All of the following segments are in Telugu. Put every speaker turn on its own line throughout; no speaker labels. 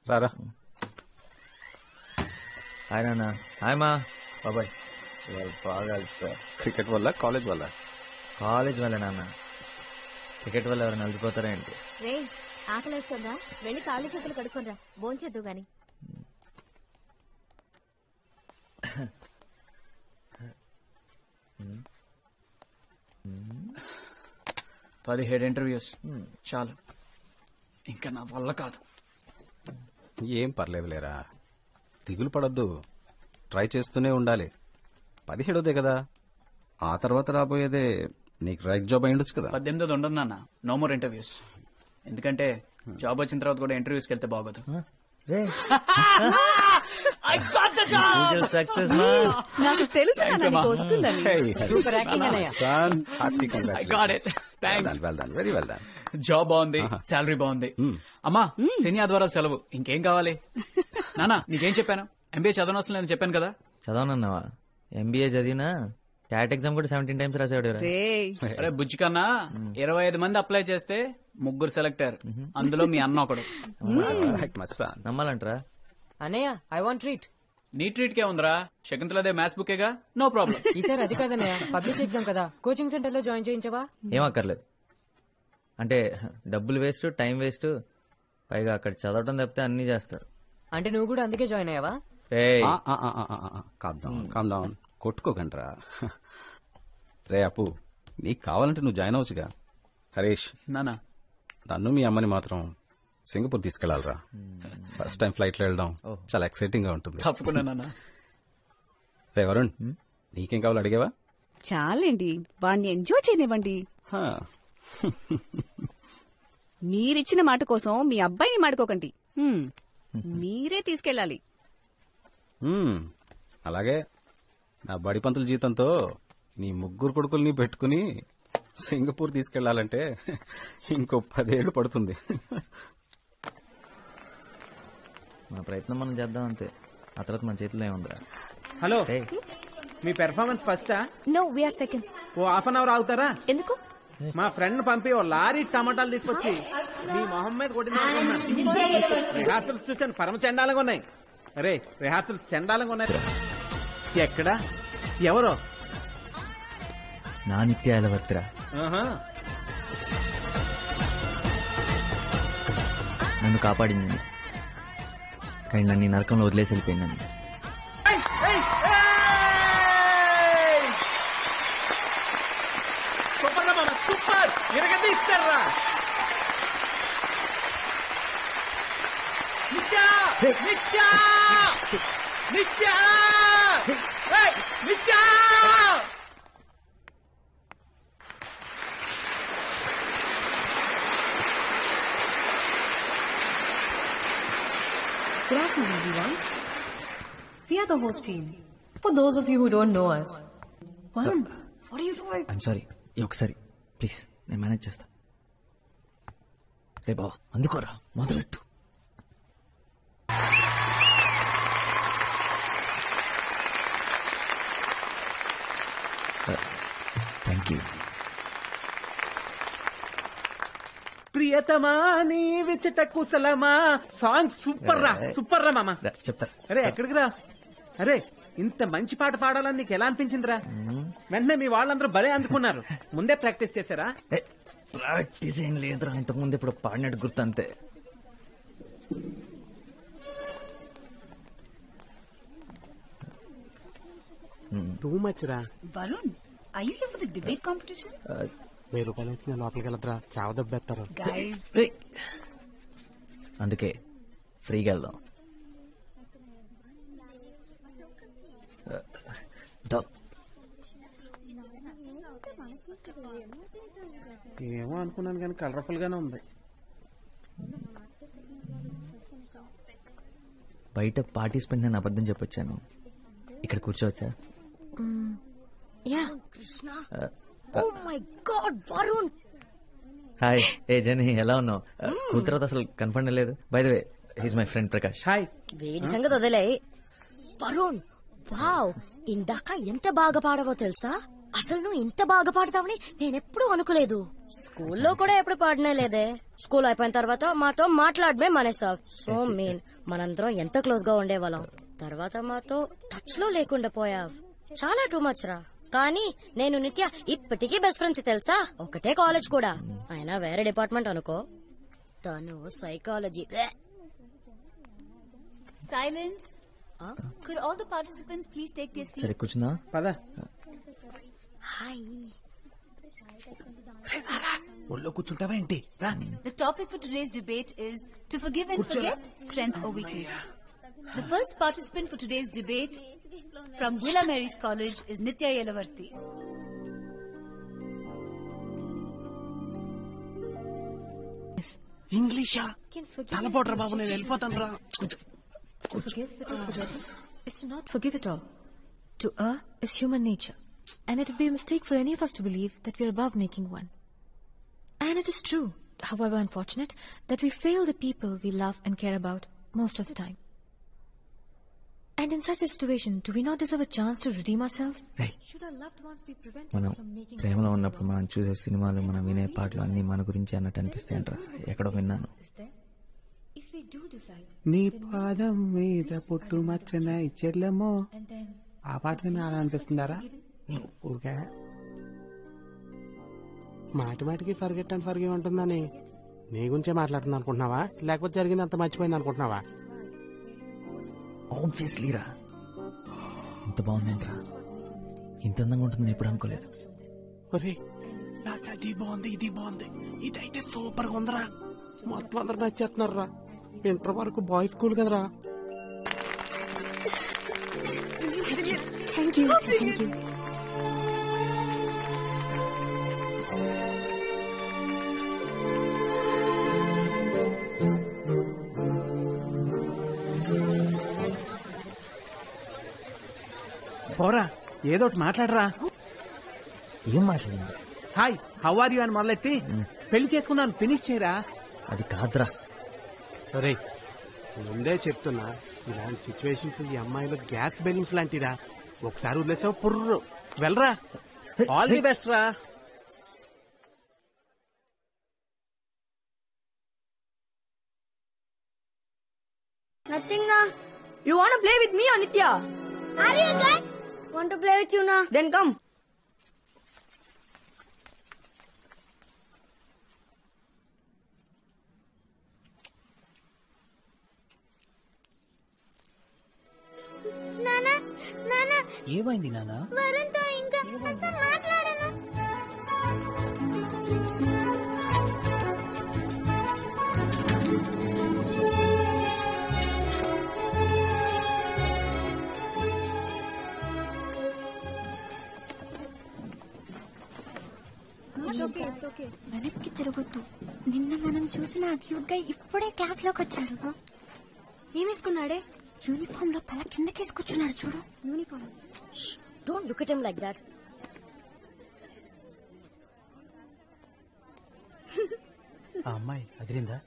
రారా.
హాయ్ నాన్న. హాయ్ మా బాబాయ్. బాగా అలసిపోయా.
క్రికెట్ వల్ల కాలేజ్ వల్ల?
కాలేజ్ వల్ల నాన్న. క్రికెట్ వల్ల ఎవరైనా అలసిపోతారా ఏంటి?
రే ఆకలేస్తుందా? వెళ్ళి కాళ్ళు చేతులు కడుక్కోనరా, భోంచేద్దు గాని.
17 ఇంటర్వ్యూస్ చాలు, ఇంకా నా వల్ల కాదు.
ఏం పర్లేదులేరా, దిగులు పడొద్దు. ట్రై చేస్తూనే ఉండాలి. 17దే కదా, ఆ తర్వాత రాబోయేదే నీకు రైట్ జాబ్ అయి ఉండొచ్చు కదా.
18 ఉండదు నాన్న, నో మోర్ ఇంటర్వ్యూస్. ఎందుకంటే జాబ్ వచ్చిన తర్వాత కూడా ఇంటర్వ్యూస్కి వెళ్తే బాగోదు.
సక్సెస్
నాకు తెలుసు వస్తుందని.
సూపర్ యాక్టింగ్ అన్నయ్య. Sun happy congratulations.
Thanks.
Well done, very well done.
Job బాగుంది, శాలరీ బాగుంది. అమ్మా శని ఆదివారం సెలవు, ఇంకేం కావాలి? నానా నీకేం చెప్పాను? ఎంబీఏ చదవనవసరం లేదని చెప్పాను కదా.
చదవనన్నావా? ఎంబీఏ చదివినా క్యాట్ ఎగ్జామ్ కూడా 17 times రాసాడు.
అరే బుజ్జి కన్నా 25 మంది అప్లై చేస్తే 3 సెలెక్ట్ అయ్యారు, అందులో మీ అన్న ఒకడు.
నమ్మాలంటరా?
అన్నయ్య ఐ వాంట్ ట్రీట్.
నీ ట్రీట్ కే ఉందిరా, శకుంతలదే మ్యాథ్స్ బుకేగా, నో ప్రాబ్లం.
ఈసారి అది కాదన్నయ్య, పబ్లిక్ ఎగ్జామ్ కదా, కోచింగ్ సెంటర్ లో జాయిన్ చేయించవా?
ఏం అక్కర్లేదు. అంటే డబ్బులు వేస్ట్, టైం వేస్ట్, పైగా అక్కడ చదవటం తప్పితే అన్ని చేస్తారు.
అంటే నువ్వు కూడా అందుకే జాయిన్ అయ్యావా?
Calm down, కొట్టుకోకండ్రా. రే అప్పు, నీకు కావాలంటే నువ్వు జాయిన్ అవచ్చుగా. హరీష్
నానా,
నన్ను మీ అమ్మని మాత్రం సింగపూర్ తీసుకెళ్లాలరా. ఫస్ట్ టైం ఫ్లైట్ లో వెళ్ళడం చాలా ఎక్సైటింగ్ గా ఉంటుంది.
తప్పకుండా నాన్న.
రే వరుణ్, నీకేం కావాలో అడిగావా?
చాలండి, వాడిని ఎంజాయ్ చేయనివ్వండి. మీరిచ్చిన మాట కోసం మీ అబ్బాయిని మాడుకోకండి. మీరే తీసుకెళ్ళాలి.
అలాగే నా బడి పంతుల జీతంతో నీ 3 కొడుకుల్ని పెట్టుకుని సింగపూర్ తీసుకెళ్లాలంటే ఇంకో 10 ఏళ్లు పడుతుంది.
మన ప్రయత్నం మనం చేద్దాం అంతే, ఆ తర్వాత మన చేతిలో ఏముందిరా.
హలో, మీ పెర్ఫార్మెన్స్ ఫస్టా?
No, we're second.
Oh half an hour ఆగుతారా?
ఎందుకు?
మా ఫ్రెండ్ పంపి ఓ లారీ టమాటాలు తీసుకొచ్చి మీ మొహం మీద కొట్టిన రిహార్సల్స్ చూసాను, పరమ చండాలంగా ఉన్నాయి. అరే రిహార్సల్స్ చండాలంగా ఉన్నాయి. ఎక్కడా? ఎవరో?
నా నిత్యాలవత్రా. నన్ను కాపాడింది, కానీ నన్ను ఈ నరకంలో వదిలేసి వెళ్ళిపోయిందని.
సూపర్, ఎరగది ఇస్తారా? నిత్యా నిత్యా నిత్యా నిత్యా.
Good afternoon, everyone. We are the host team. For those of you who don't know us, Varun, what are you doing?
I'm sorry, ఒకసారి ప్లీజ్, నేను మేనేజ్ చేస్తా. రే బావా, అందుకోరా, మొదలెట్టు. Thank you.
ప్రియతమా నీ విచట కుశలమా సాంగ్ సూపర్ రా, సూపర్ రా మామ.
చెప్తా.
అరే ఎక్కడికి రా? అరే ఇంత మంచి పాట పాడాలని నీకు ఎలా అనిపించిందిరా? వెంటనే మీ వాళ్ళందరూ భలే అందుకున్నారు. ముందే ప్రాక్టీస్ చేశారా?
ప్రాక్టీస్ ఏం లేదురా, ఇంతకుముందు ఇప్పుడు పాడినట్టు గుర్తు అంతే.
టూ మచ్ రా.
Varun, are you here for the debate competition?
1000 రూపాయలు వచ్చిన లోపలికి వెళ్ళద్రా, చావ దెబ్బేస్తారు.
Guys,
అందుకే ఫ్రీగా వెళ్దాం.
ఏమో అనుకున్నాను కానీ కలర్ఫుల్ గానే ఉంది.
బయట పార్టిసిపెంట్ నేను అబద్ధం చెప్పొచ్చాను, ఇక్కడ కూర్చోవచ్చా?
Yeah. Oh my god Varun.
Hi. ఏ జని, ఎలా ఉన్నావు? స్కూల్ తర్వాత అసలు కనపడలేదు. By the way, he's my friend Prakash.
Hi.
వేడి సంగతి వదిలే. వరుణ్, వావ్, ఇందాక ఎంత బాగా పాడవో తెలుసా? అసలు నువ్వు ఇంత బాగా పాడతావని నేనెప్పుడు అనుకోలేదు. స్కూల్లో కూడా ఎప్పుడు పాడనే లేదే. స్కూల్ అయిపోయిన తర్వాత మాతో మాట్లాడమే మానేసావు. So mean. మనందరం ఎంత క్లోజ్ గా ఉండేవాళ్ళం, తర్వాత మాతో టచ్ లో లేకుండా పోయావు. చాలా టూ మచ్ రా. కానీ నేను నిత్య ఇప్పటికీ బెస్ట్ ఫ్రెండ్స్ తెలుసా. ఒకటే కాలేజ్ కూడా, అయినా వేరే డిపార్ట్మెంట్ అనుకో. తను psychology.
Silence. Could all the participants please take their seats?
సరే కూర్చుందా?
పద.
హాయ్.
ఒళ్ళో కూర్చుంటావా ఏంటి? రా.
The topic for today's debate is to forgive and forget, strength or weakness. The first participant for today's debate from Villa Mary's College is Nitya Yelavarthi.
ఇంగ్లీషా? తలపోట్రా బాబు, నేను వెళ్ళిపోతాను రా.
To forgive without forgetting is to not forgive at all. To err is human nature, and it would be a mistake for any of us to believe that we are above making one. And it is true, however unfortunate, that we fail the people we love and care about most of the time. And in such a situation, do we not deserve a chance to redeem ourselves? Should our loved ones be prevented
మనం
from making
ప్రేమలో ఉన్నప్పుడు మనం చూసే సినిమాలు, మనం వినే పాటలు అన్ని మన గురించి అన్నట్టు అనిపిస్తాయంటారా? ఎక్కడో విన్నాను.
if we do decide
నీ పాదం మీద పొట్టు మచ్చన చెల్లెమో,
and then
ఆ పాట విని అలా అనిపిస్తుందారా? ఊరికే మాటి మాటికి ఫర్గెట్ అండ్ ఫర్గివ్ ఉంటుందని నీ గురించే మాట్లాడుతుంది అనుకుంటున్నావా, లేకపోతే జరిగింది అంత మర్చిపోయింది అనుకుంటున్నావా?
ఆబ్వియస్లీ రా. ఇంత బాగుందంటరా, ఇంత అందంగా ఉంటుందని ఎప్పుడు అనుకోలేదు.
ఒరే, నాకు అది బాగుంది, ఇది బాగుంది, ఇదైతే సూపర్ గా ఉందిరా, మొత్తం అందరు నచ్చేస్తున్నారు రా. ఇంటర్ వరకు బాయ్స్ స్కూల్ కదరా.
thank you.
పోరా, ఏదో ఒకటి మాట్లాడరా.
ఏం మాట్లాడింది?
హాయ్, హౌ ఆర్ యూ అని మొదలెట్టి పెళ్లి చేసుకున్నాను ఫినిష్ చేయరా.
అది కాదురా.
అరే, ముందే చెప్తున్నా, ఇలాంటి సిచ్యువేషన్స్ ఈ అమ్మాయిలు గ్యాస్ బెలూన్స్ లాంటిరా. ఒకసారి వదిలేసావు పుర్రు. వెళ్ళరా. ఆల్ ది బెస్ట్ రా.
Nothing.
You want to play with me or Nitya?
Are you good? Want to play with you now?
Then come.
Nana, Nana.
ఏమైంది నాన్న?
వరుణ్తో ఇంకా అసలు మాట్లాడను.
వెనక్కి తిరగొద్దు. నిన్న మనం చూసిన ఆ క్యూట్ గా ఇప్పుడే క్లాస్ లోకి వచ్చాడు.
ఏమేసుకున్నాడే?
యూనిఫామ్ లో తల కిందకేసుకొచ్చున్నాడు చూడు.
Uniform.
Don't look at him like that.
ఆ అమ్మాయి అదిరిందా?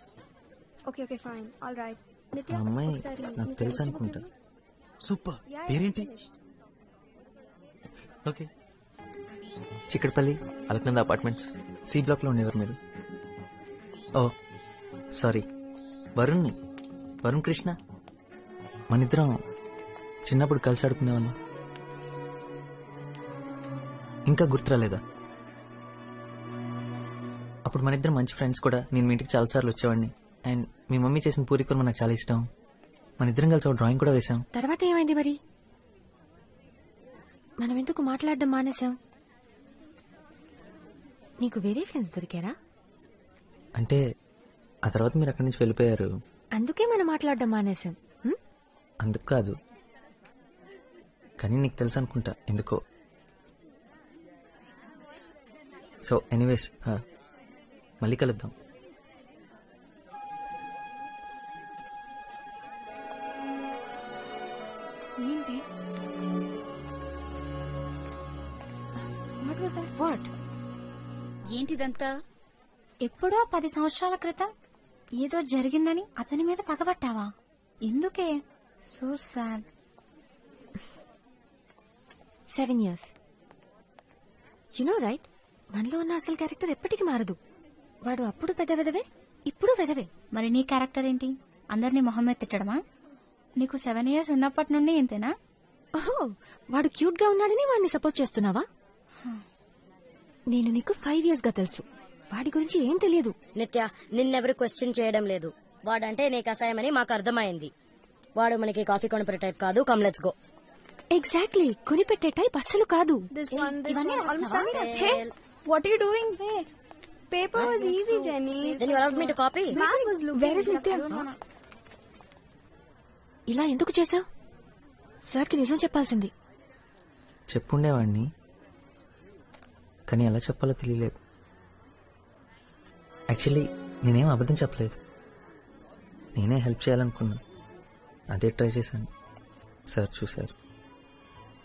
Okay, fine. All right.
ఆ
Nitya,
అమ్మాయి
ఒకసారి
నాకు తెలుసు అనుకుంటా.
సూపర్.
Yeah,
పేరేంటి?
finished.
Okay. Chikkadpally Alaknanda apartments C block లో ఉండేవారు మీరు? Oh sorry, Varun Krishna. మనిద్దరం చిన్నప్పుడు కలిసి ఆడుకునేవాళ్ళం. ఇంకా గుర్తురాలేదా? అప్పుడు మనిద్దరం మంచి ఫ్రెండ్స్ కూడా. నేను మీ ఇంటికి చాలాసార్లు వచ్చేవాడిని. అండ్ మీ మమ్మీ చేసిన పూరికూర నాకు చాలా ఇష్టం. మనిద్దరం కలిసి ఒక డ్రాయింగ్ కూడా వేశాం.
తర్వాత ఏమైంది మరి? మనం ఎందుకు మాట్లాడడం మానేశాం? నీకు వేరే ఫ్రెండ్స్ దొరికారా?
అంటే ఆ తర్వాత మీరు అక్కడి నుంచి వెళ్ళిపోయారు.
అందుకే మనం మాట్లాడడం మానేశాం.
అందుకు కాదు, కానీ నీకు తెలుసు అనుకుంటా ఎందుకో. సో ఎనీవేస్, మళ్ళీ కలుద్దాం.
ఏంటి? What was that?
వాట్?
ఏంటిదంతా?
ఎప్పుడో 10 సంవత్సరాల క్రితం ఏదో జరిగిందని అతని మీద పగబట్టావా? ఎందుకే? So sad. 7 years. No right, మనలో ఉన్న అసలు క్యారెక్టర్ ఎప్పటికీ మారదు. వాడు అప్పుడు పెద్ద వెదవే, ఇప్పుడు వెదవే.
మరి నీ క్యారెక్టర్ ఏంటి? అందరినీ మొహమ్మద్ తిట్టడమా? నీకు 7 years ఉన్నప్పటి నుండి ఇంతేనా?
ఓహో, వాడు క్యూట్ గా ఉన్నాడని వాడిని సపోర్ట్ చేస్తున్నావా? నేను నీకు 5 years గా తెలుసు. వాడి గురించి ఏం తెలియదు.
నిత్య, నిన్నెవరు క్వశ్చన్ చేయడం లేదు. వాడంటే నీకు అసహ్యమని మాకు అర్థమైంది. వాడు మనకి కాఫీ కొనిపెట్టే టైప్ కాదు. Come let's go.
ఎగ్జాక్ట్లీ, కొనిపెట్టే టైప్ అస్సలు కాదు.
What are you doing?
Paper was easy, Jenny.
Then you allowed me to copy?
Man was looking.
Where is Nitya? ఇలా ఎందుకు చేసావు? సార్కి నిజం చెప్పాల్సింది.
చెప్పుండేవాడిని, కానీ ఎలా చెప్పాలో తెలియలేదు. యాక్చువల్లీ నేనేం అబద్ధం చెప్పలేదు. నేనే హెల్ప్ చేయాలనుకున్నాను, అదే ట్రై చేశాను. సార్ చూశారు.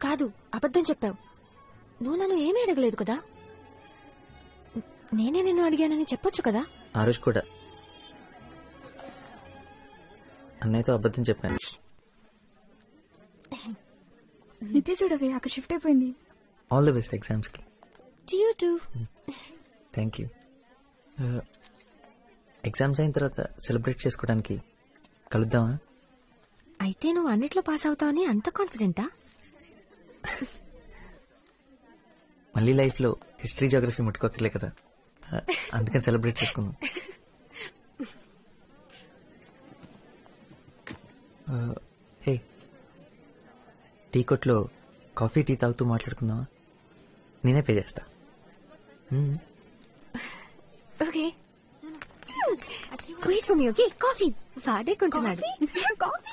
కాదు, అబద్ధం చెప్పావు. నువ్వు నన్ను ఏమీ అడగలేదు కదా. నేనే నిన్ను అడిగానని చెప్పొచ్చు కదా.
ఆ రోజు కూడా అన్నయ్యతో అబద్ధం చెప్పాను.
నిత్య చూడవే, అక్కడ షిఫ్ట్ అయిపోయింది.
ఆల్ ది బెస్ట్ ఎగ్జామ్స్ కి.
You too.
Thank you. Exams అయిన తర్వాత సెలబ్రేట్ చేసుకోవడానికి కలుద్దామా?
అయితే నువ్వు అన్నిట్లో పాస్ అవుతావని అంత కాన్ఫిడెంటా?
మళ్ళీ లైఫ్ లో హిస్టరీ జోగ్రఫీ ముట్టుకోకర్లే కదా, అందుకని సెలబ్రేట్ చేసుకుందాం. హే, టీ కొట్లో కాఫీ టీ తాగుతూ మాట్లాడుకుందామా? నేనే పే చేస్తా.
Okay, wait for me. Okay, coffee వాడే కొంటున్నాడు.
Coffee?